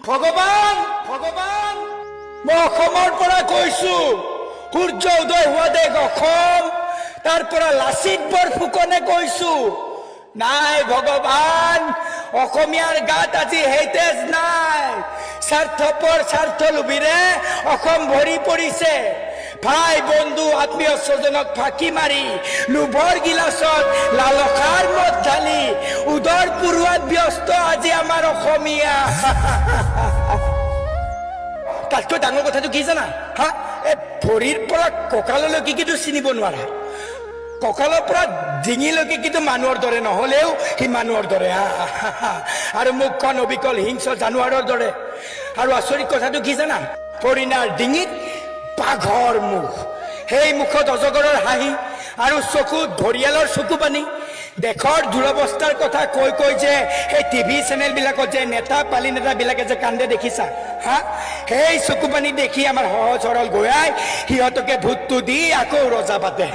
ভগৱান ভগৱান মই অসমৰ পৰা কৈছো সূৰ্য উদয় হোৱা দেশ অসম তাৰ পৰা লাচিত বৰফুকনে কৈছো নাই ভগৱান অসমীয়াৰ গাত আজি হেইতেজ নাই স্বাৰ্থপৰ স্বাৰ্থ লোভীৰে অসম ভৰি পৰিছে ভাই বন্ধু আত্মীয় স্বজনক ফাঁকি মাৰি লোভৰ গিলাচত লালসাৰ মদ ঢালি উদৰ পুৰোৱাত ব্যস্ত আজি আমাৰ অসমীয়া তাতকৈ ডাঙৰ কথাটো কি জানা হা এই ভৰিৰ পৰা কঁকাললৈকে কিন্তু চিনিব নোৱাৰা কঁকালৰ পৰা ডিঙিলৈকে কিন্তু মানুহৰ দৰে নহলেও সি মানুহৰ দৰে আৰু মুখখন অবিকল হিংস্ৰ জানুৱাৰৰ দৰে আৰু আচৰিত কথাটো কি জানা হৰিণাৰ ডিঙিত বাঘৰ মুখ সেই মুখত অজগৰৰ হাঁহি আৰু চকুত ঘৰিয়ালৰ চকু পানী দেশৰ দুৰৱস্থাৰ কথা কৈ কৈ যে সেই টিভি চেনেল বিলাকত যে নেতা পালি নেতা বিলাকে যে কান্দে দেখিছা হা সেই চকু পানী দেখি আমাৰ সহজ সৰল গয়াই সিহঁতকে ভূতটো দি আকৌ ৰজা পাতে